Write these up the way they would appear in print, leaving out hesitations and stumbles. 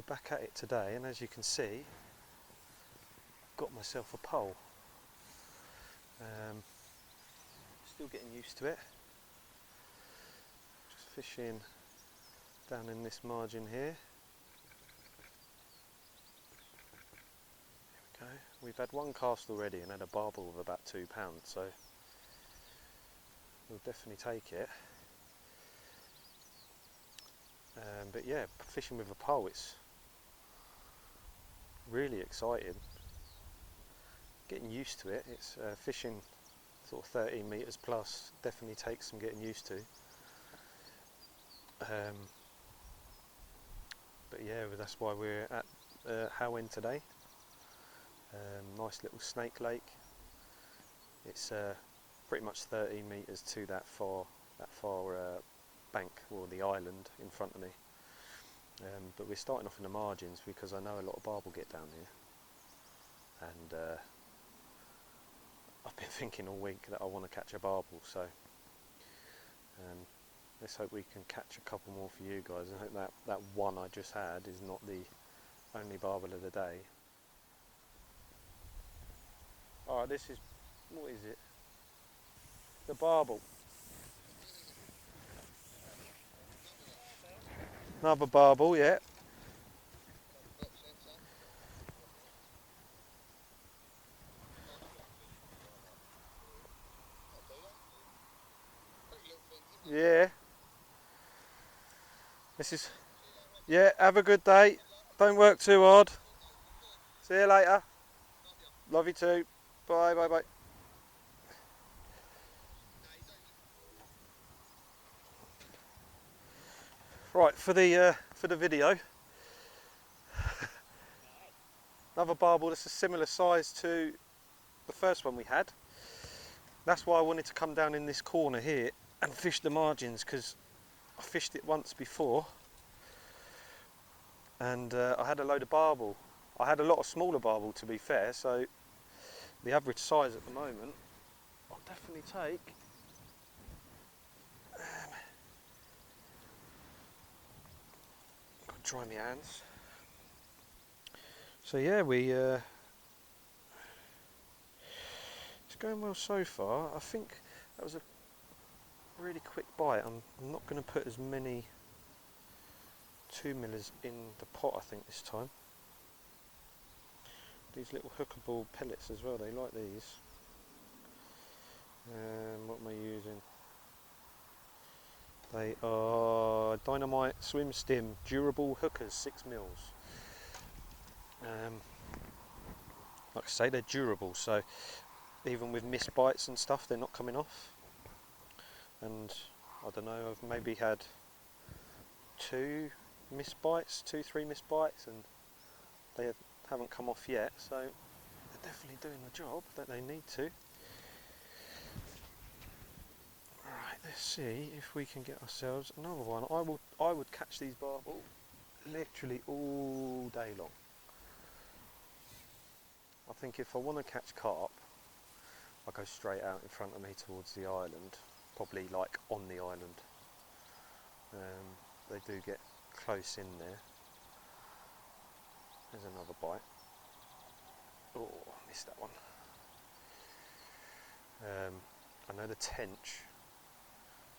back at it today, and as you can see, I've got myself a pole. Still getting used to it. Just fishing down in this margin here. There we go. We've had one cast already and had a barbel of about £2, so we'll definitely take it. But yeah, fishing with a pole, it's really exciting. Getting used to it. It's fishing sort of 13 metres plus, definitely takes some getting used to. But yeah, that's why we're at Howen today. Nice little snake lake. It's pretty much 13 metres to that far bank, or the island in front of me. But we're starting off in the margins because I know a lot of barb will get down here, and I've been thinking all week that I want to catch a barbel, so let's hope we can catch a couple more for you guys. I hope that one I just had is not the only barbel of the day. Alright, this is, what is it? The barbel. Another barbel, yeah. Yeah. This is, yeah, have a good day. Don't work too hard. See you later. Love you too. Bye, bye, bye. Right, for the video, another barbel that's a similar size to the first one we had. That's why I wanted to come down in this corner here and fish the margins, because I fished it once before and I had a load of barbel. I had a lot of smaller barbel, to be fair, so the average size at the moment I'll definitely take. Got to dry my hands. So yeah, it's going well so far. I think that was a really quick bite. I'm not going to put as many 2mm in the pot, I think, this time. These little hookable pellets as well, they like these. What am I using? They are Dynamite Swim Stim Durable Hookers, 6mm. Like I say, they're durable, so even with missed bites and stuff, they're not coming off. And I don't know, I've maybe had 3 missed bites, and they haven't come off yet, so they're definitely doing the job that they need to. Right, let's see if we can get ourselves another one. I would catch these barbel literally all day long. I think if I want to catch carp, I go straight out in front of me towards the island, probably like on the island. They do get close in there. There's another bite. Oh, I missed that one. I know the tench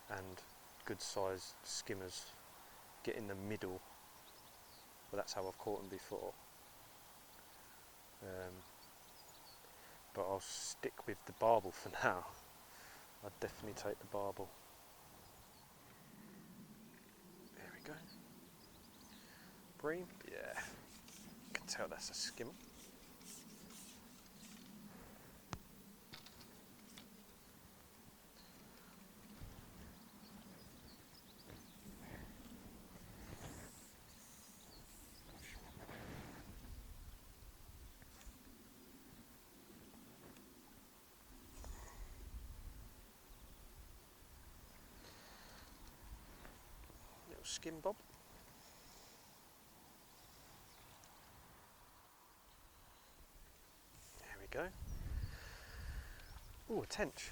and good sized skimmers get in the middle, but that's how I've caught them before. But I'll stick with the barbel for now. I'd definitely take the barbel. There we go. Bream, yeah. You can tell that's a skimmer. Skim bob. There we go. Oh, a tench.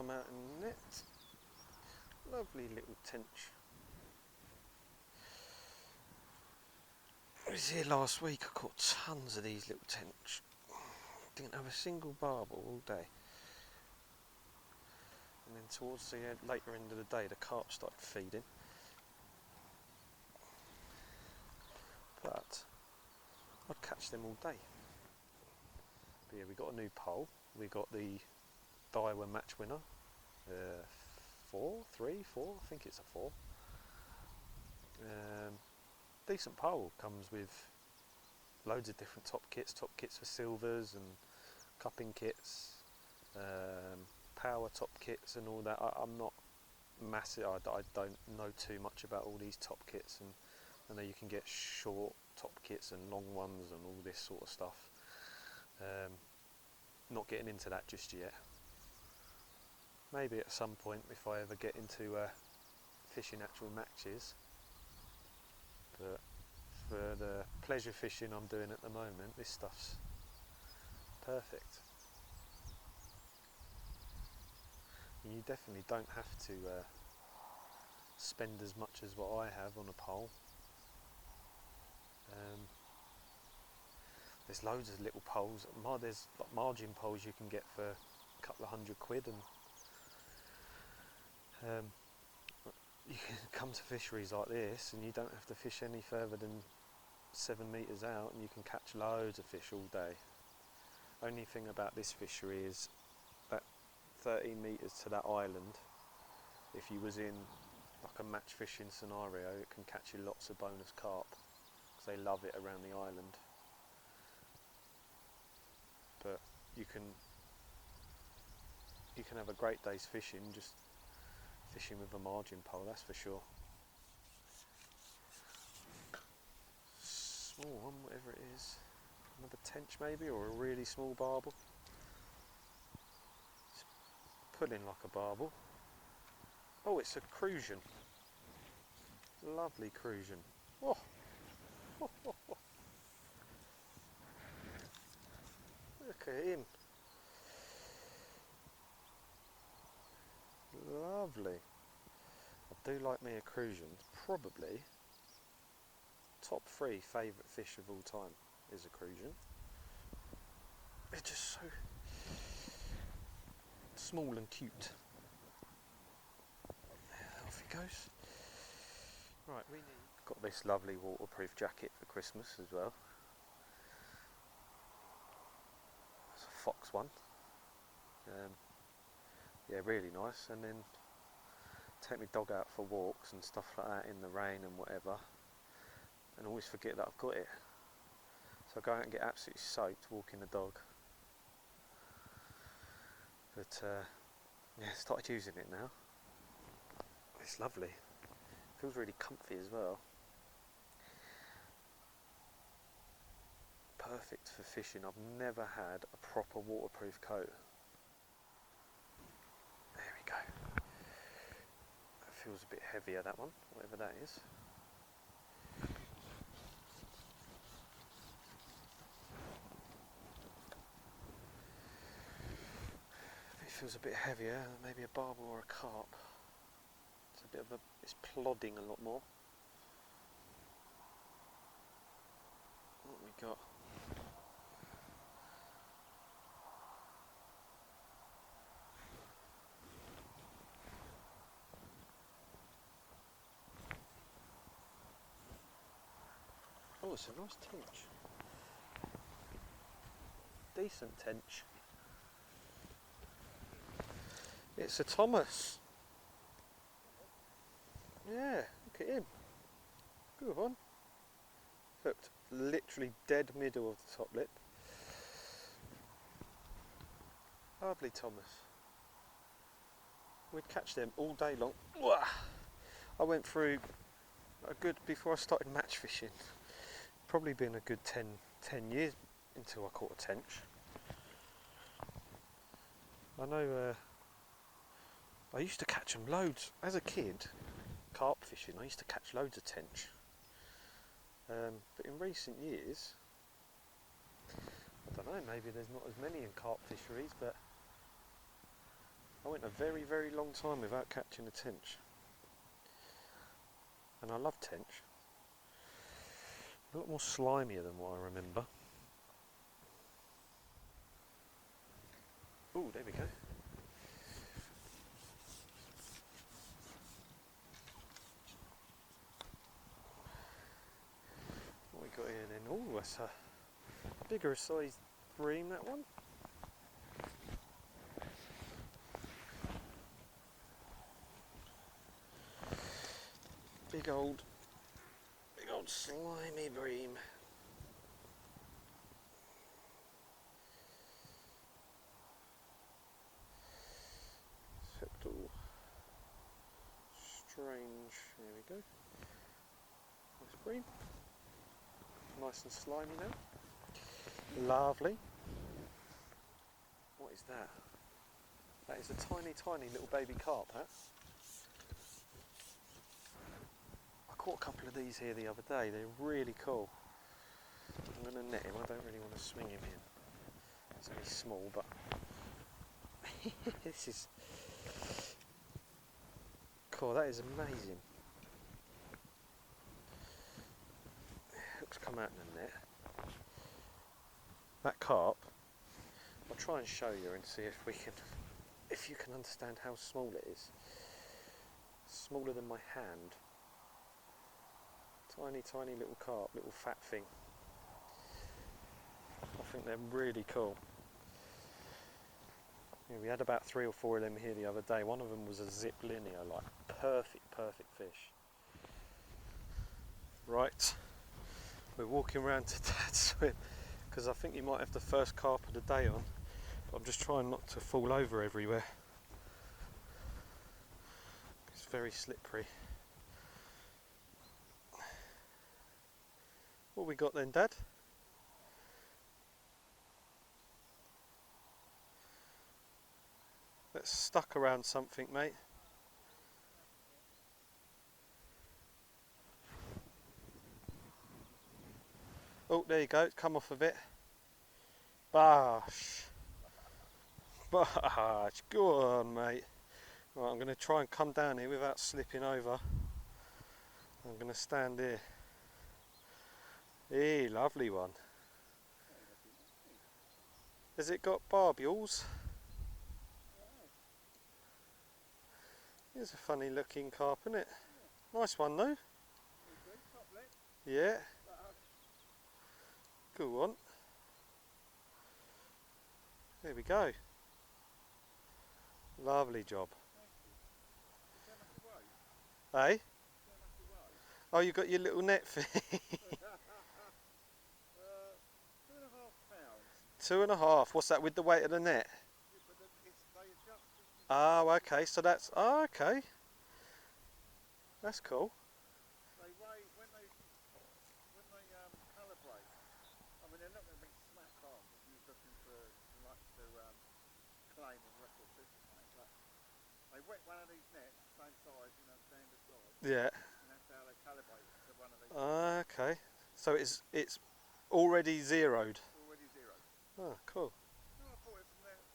come out in the net. Lovely little tench. I was here last week, I caught tons of these little tench. Didn't have a single barbel all day. And then towards the later end of the day, the carp started feeding. But I'd catch them all day. But yeah, we got a new pole. We got the Daiwa match winner. 4, 3, 4, I think it's a 4. Decent pole, comes with loads of different top kits for silvers and cupping kits, power top kits and all that. I'm not massive, I don't know too much about all these top kits, and I know you can get short top kits and long ones and all this sort of stuff. Not getting into that just yet. Maybe at some point if I ever get into fishing actual matches, but for the pleasure fishing I'm doing at the moment, this stuff's perfect. You definitely don't have to spend as much as what I have on a pole. There's loads of little poles. There's like margin poles you can get for a couple of £100, and you can come to fisheries like this and you don't have to fish any further than 7 metres out and you can catch loads of fish all day. Only thing about this fishery is that 13 metres to that island, if you was in like a match fishing scenario, it can catch you lots of bonus carp because they love it around the island. But you can have a great day's fishing just fishing with a margin pole, that's for sure. Small one, whatever it is. Another tench maybe, or a really small barbel. It's pulling like a barbel. Oh, it's a Crucian. Lovely Crucian. Oh. Look at him. Lovely. I do like me a Crucian. Probably top 3 favourite fish of all time is a Crucian. They're just so small and cute. Off he goes. Right, got this lovely waterproof jacket for Christmas as well. It's a fox one. Yeah, really nice. And then take my dog out for walks and stuff like that in the rain and whatever, and always forget that I've got it. So I go out and get absolutely soaked walking the dog. But yeah, started using it now. It's lovely. Feels really comfy as well. Perfect for fishing. I've never had a proper waterproof coat. There we go. That feels a bit heavier, that one, whatever that is. It feels a bit heavier, maybe a barbel or a carp. It's a bit of it's plodding a lot more. What have we got? Oh, it's a nice tench. Decent tench. It's a Thomas. Yeah, look at him. Good one. Hooked literally dead middle of the top lip. Lovely Thomas. We'd catch them all day long. I went through a good, before I started match fishing, probably been a good 10 years until I caught a tench. I know I used to catch them loads. As a kid, carp fishing, I used to catch loads of tench. But in recent years, I don't know, maybe there's not as many in carp fisheries, but I went a very, very long time without catching a tench. And I love tench. A lot more slimier than what I remember. Oh, there we go. What we got here then? Oh, that's a bigger sized bream, that one. Big old slimy bream. Except all strange. There we go. Nice bream. Nice and slimy now. Lovely. What is that? That is a tiny, tiny little baby carp, huh? I caught a couple of these here the other day. They're really cool. I'm going to net him. I don't really want to swing him in. It's only small, but this is cool. That is amazing. Hook's come out in the net. That carp, I'll try and show you and see if you can understand how small it is. Smaller than my hand. Tiny, tiny little carp, little fat thing. I think they're really cool. Yeah, we had about 3 or 4 of them here the other day. One of them was a zip linear, like perfect fish. Right, we're walking around to Dad's swim because I think you might have the first carp of the day on. But I'm just trying not to fall over everywhere. It's very slippery. What we got then, Dad? That's stuck around something, mate. Oh, there you go, it's come off a bit. Bash. Bash, go on, mate. Right, I'm going to try and come down here without slipping over. I'm going to stand here. Hey, lovely one. Has it got barbules? Here's a funny looking carp, isn't it? Nice one though. Yeah. Go on. There we go. Lovely job. Hey? Oh, you got your little net thing. 2.5 pounds. What's that with the weight of the net? Oh, okay. So that's okay. That's cool. They weigh when they calibrate. I mean, they're not going to be smack on if you're looking for claim and record fishing, mate. But they wet one of these nets, same size, standard size. Yeah. And that's how they calibrate it to one of these. Okay. So it's already zeroed. Already zeroed. Oh, cool. No, I bought it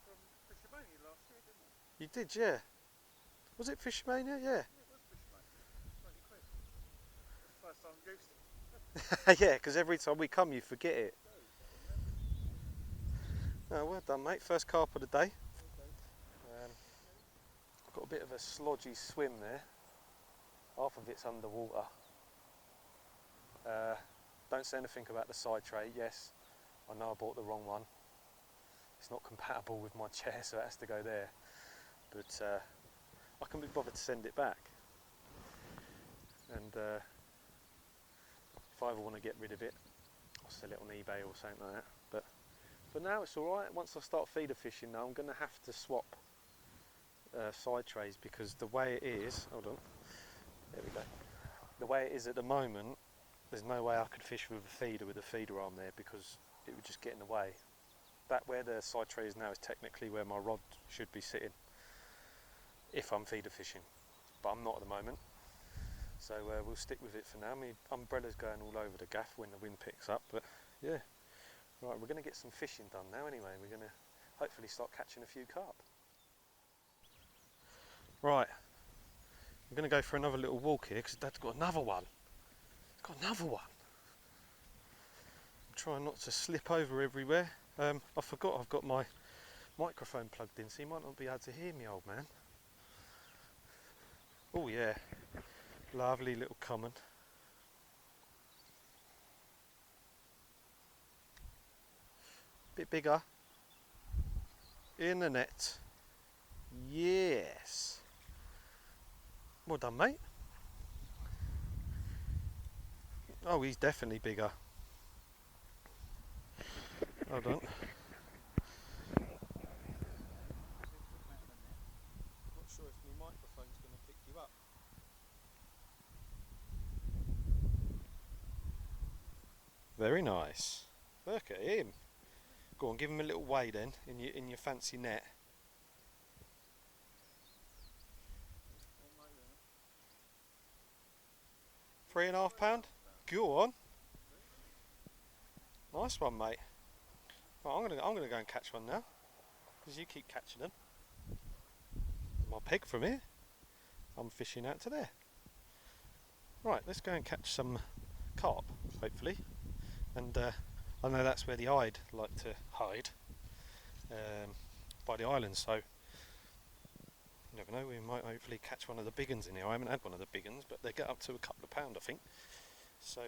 from Fisherman last year, didn't I? You did, yeah. Was it Fishmania? Yeah. Yeah, it was Fisherman. 20 quid. That's the first time I've used it. Yeah, because every time we come, you forget it. Oh, well done, mate. First carp of the day. Got a bit of a slodgy swim there. Half of it's underwater. Don't say anything about the side tray. Yes, I know I bought the wrong one. It's not compatible with my chair, so it has to go there. But I can be bothered to send it back. And if I ever want to get rid of it, I'll sell it on eBay or something like that. But now it's all right. Once I start feeder fishing, now I'm going to have to swap side trays because the way it is, hold on, there we go. The way it is at the moment, there's no way I could fish with a feeder arm there because it would just get in the way. That where the side tray is now is technically where my rod should be sitting if I'm feeder fishing, but I'm not at the moment. So we'll stick with it for now. My umbrella's going all over the gaff when the wind picks up, but yeah. Right, we're going to get some fishing done now anyway. We're going to hopefully start catching a few carp. Right, I'm going to go for another little walk here because Dad's got another one. He's got another one. Trying not to slip over everywhere. I forgot I've got my microphone plugged in, so you might not be able to hear me, old man. Oh yeah, lovely little common. Bit bigger. In the net. Yes. Well done, mate. Oh, he's definitely bigger. Hold on. Not sure if my microphone's going to pick you up. Very nice. Look at him. Go on, give him a little weigh then in your fancy net. £3.5. Go on. Nice one, mate. Right, I'm gonna go and catch one now, because you keep catching them. My peg from here. I'm fishing out to there. Right, let's go and catch some carp, hopefully. And I know that's where the Ide like to hide, by the island. So you never know. We might hopefully catch one of the big uns in here. I haven't had one of the big uns, but they get up to a couple of pound, I think. So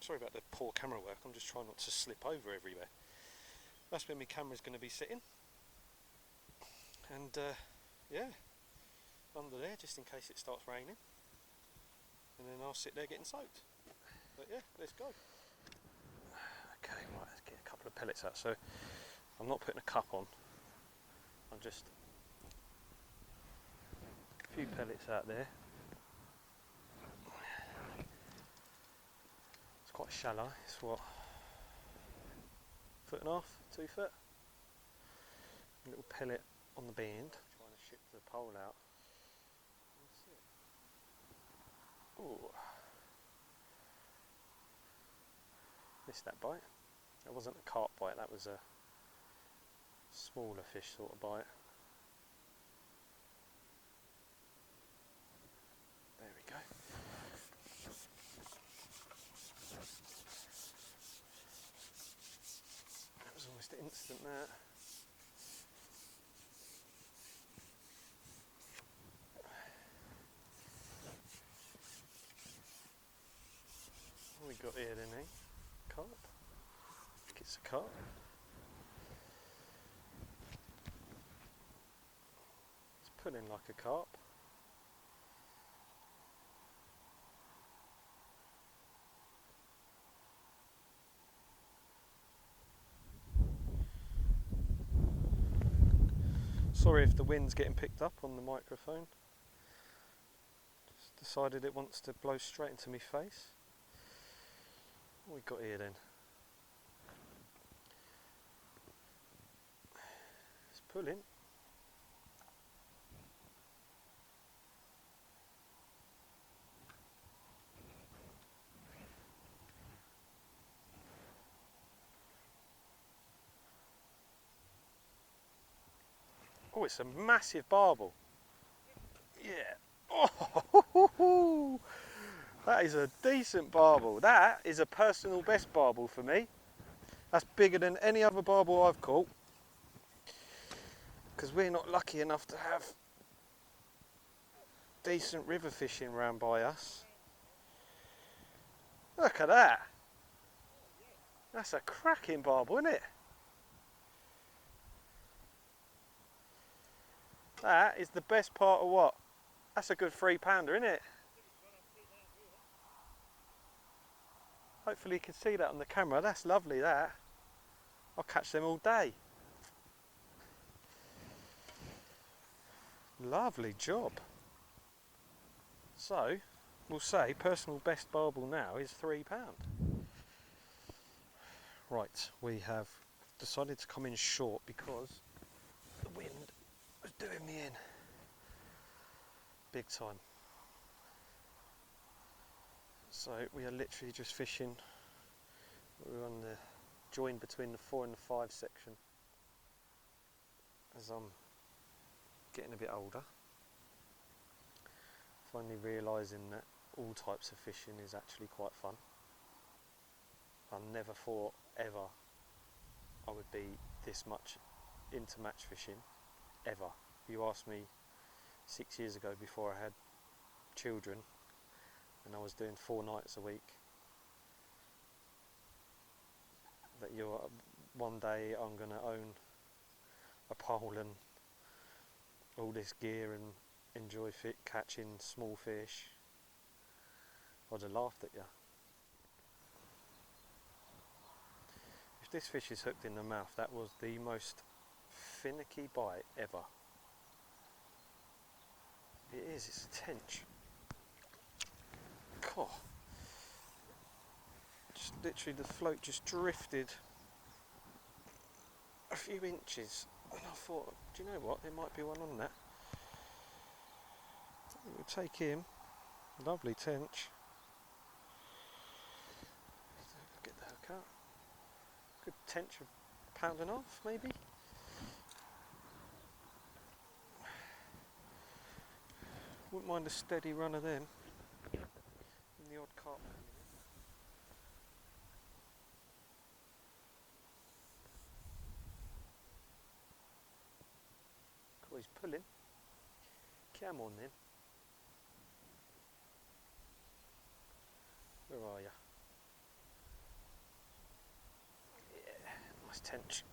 sorry about the poor camera work. I'm just trying not to slip over everywhere. That's where my camera's going to be sitting. And yeah, under there, just in case it starts raining. And then I'll sit there getting soaked. But yeah, let's go. Okay, right, let's get a couple of pellets out. So I'm not putting a cup on. I'm just a few pellets out there. It's quite shallow. It's what, 1.5 foot, 2 foot. A little pellet on the bend. Trying to ship the pole out. Ooh. Missed that bite. That wasn't a carp bite, that was a smaller fish sort of bite. There we go. That was almost instant, that. What we got here then, eh? Carp? I think it's a carp. It's pulling like a carp. Sorry if the wind's getting picked up on the microphone. Just decided it wants to blow straight into my face. What we got here then? It's pulling. Oh, it's a massive barbel. Yeah. Oh, that is a decent barbel. That is a personal best barbel for me. That's bigger than any other barbel I've caught. Because we're not lucky enough to have decent river fishing round by us. Look at that. That's a cracking barbel, isn't it? That is the best part of what? That's a good £3-pounder, isn't it? Hopefully you can see that on the camera. That's lovely, that. I'll catch them all day. Lovely job. So, we'll say personal best barbel now is £3. Right, we have decided to come in short because the wind was doing me in. Big time. So we are literally just fishing. We're on the join between the 4 and the 5 section. As I'm getting a bit older. Finally realising that all types of fishing is actually quite fun. I never thought ever I would be this much into match fishing, ever. If you asked me 6 years ago before I had children and I was doing 4 nights a week, that one day I'm going to own a pole and all this gear and enjoy catching small fish, I'd have laughed at you. If this fish is hooked in the mouth, that was the most finicky bite ever. It is, it's a tench. God. Just literally the float just drifted a few inches and I thought, do you know what, there might be one on that. We'll take him. Lovely tench. Get the hook out. Good tench, a pound and a half maybe. Wouldn't mind a steady run of them. And the odd carp. Cool, he's pulling. Come on then. Where are you? Yeah, nice tench.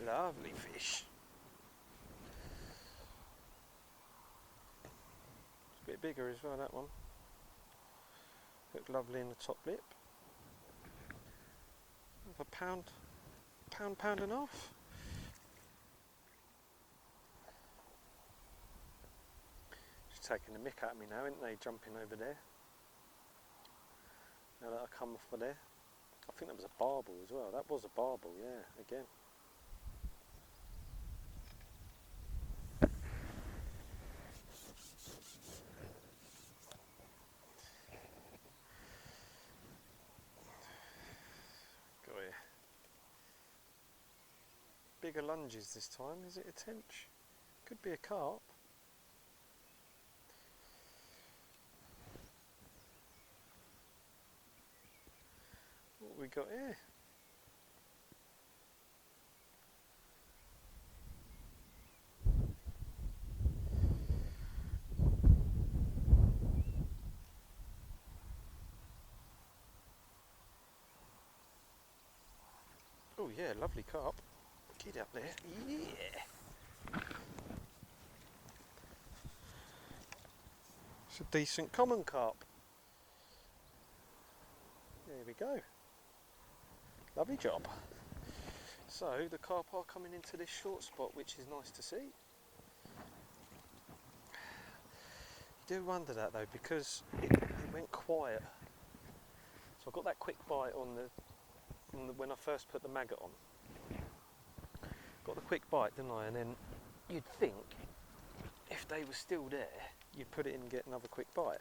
Lovely fish. It's a bit bigger as well, that one. Looked lovely in the top lip. Have a pound and a half. She's taking the mick at me now, isn't they? Jumping over there. Now that I come off of there. I think that was a barbel as well. That was a barbel, yeah, again. Got here. Bigger lunges this time. Is it a tench? Could be a carp. What have we got here? Oh yeah, lovely carp. Get up there. Yeah. It's a decent common carp. There we go. Lovely job. So the carp are coming into this short spot, which is nice to see. You do wonder that though, because it went quiet. So I got that quick bite on the when I first put the maggot on. Got the quick bite, didn't I? And then you'd think if they were still there, you'd put it in and get another quick bite.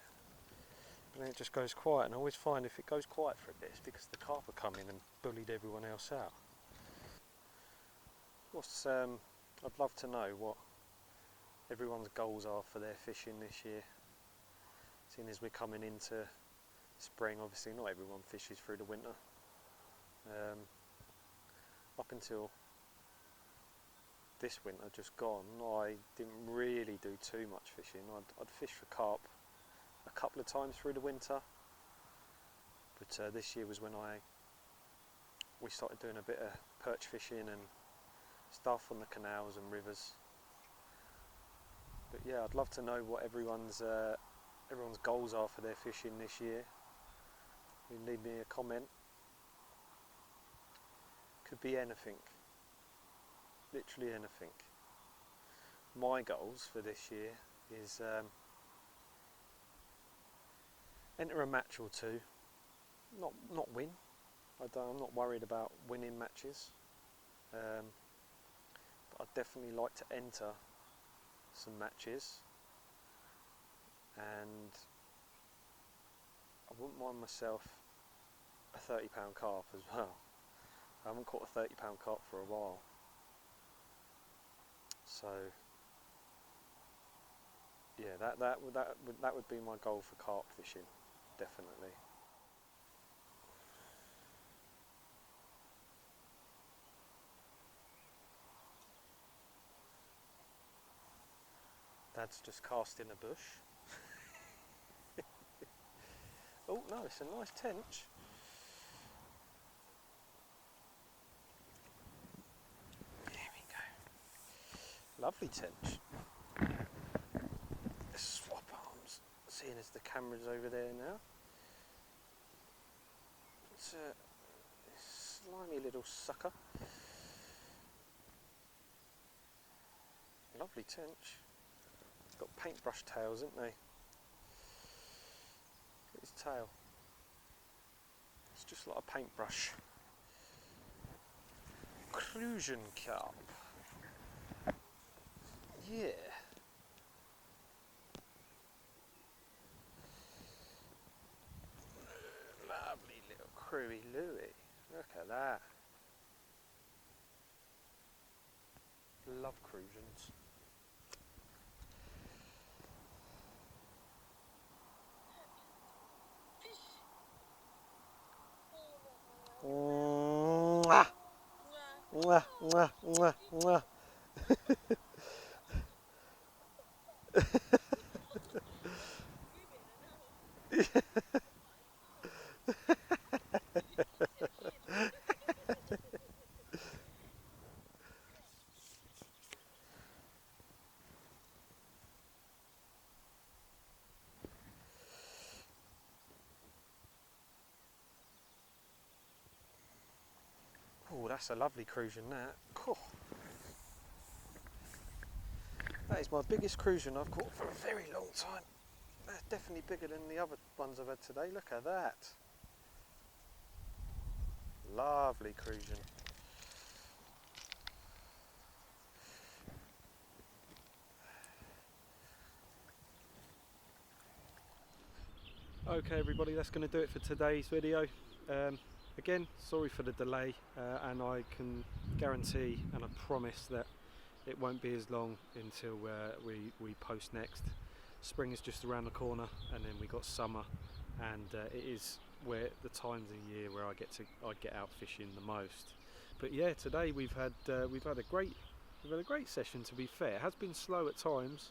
But then it just goes quiet, and I always find if it goes quiet for a bit, it's because the carp are coming and bullied everyone else out. I'd love to know what everyone's goals are for their fishing this year. Seeing as we're coming into spring, obviously not everyone fishes through the winter. Up until this winter just gone, I didn't really do too much fishing. I'd fish for carp a couple of times through the winter, but this year was when we started doing a bit of perch fishing and stuff on the canals and rivers. But yeah, I'd love to know what everyone's goals are for their fishing this year. You leave me a comment. Could be anything, literally anything. My goals for this year is enter a match or two, not win. I'm not worried about winning matches, but I'd definitely like to enter some matches, and I wouldn't mind myself a £30 carp as well. I haven't caught a £30 carp for a while, So yeah, that would be my goal for carp fishing, definitely. Dad's just casting a bush. Oh no, it's a nice tench. There we go. Lovely tench. Let's swap arms, seeing as the camera's over there now. It's a slimy little sucker. Lovely tench. Got paintbrush tails, haven't they? Look at his tail. It's just like a paintbrush. Crucian carp. Yeah. Lovely little crewy Louie. Look at that. Love Crucians. Mwah. Mwah, mwah, mwah, mwah. Oh, that's a lovely Crucian, that. Cool. That is my biggest Crucian I've caught for a very long time. That's definitely bigger than the other ones I've had today. Look at that. Lovely Crucian. Okay everybody, that's going to do it for today's video. Again, sorry for the delay, and I can guarantee and I promise that it won't be as long until we post next. Spring is just around the corner, and then we got summer, and it is where the times of year where I get out fishing the most. But yeah, today we've had a great session. To be fair, it has been slow at times.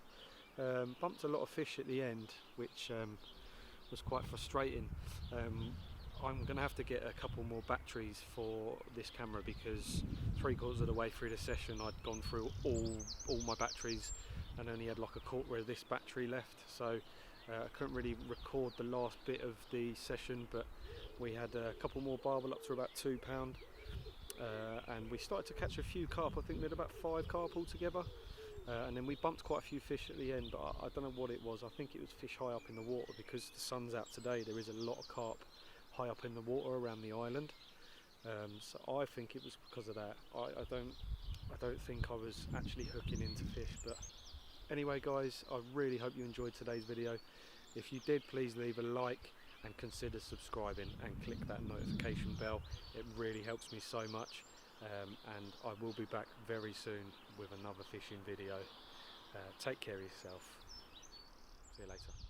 Bumped a lot of fish at the end, which was quite frustrating. I'm going to have to get a couple more batteries for this camera, because 3/4 of the way through the session I'd gone through all my batteries and only had like a quarter of this battery left, so I couldn't really record the last bit of the session. But we had a couple more barbel up to about £2, and we started to catch a few carp. I think we had about 5 carp altogether. And then we bumped quite a few fish at the end, but I don't know what it was. I think it was fish high up in the water, because the sun's out today. There is a lot of carp high up in the water around the island, so I think it was because of that. I don't think I was actually hooking into fish. But anyway guys, I really hope you enjoyed today's video. If you did, please leave a like and consider subscribing and click that notification bell. It really helps me so much. And I will be back very soon with another fishing video. Take care of yourself. See you later.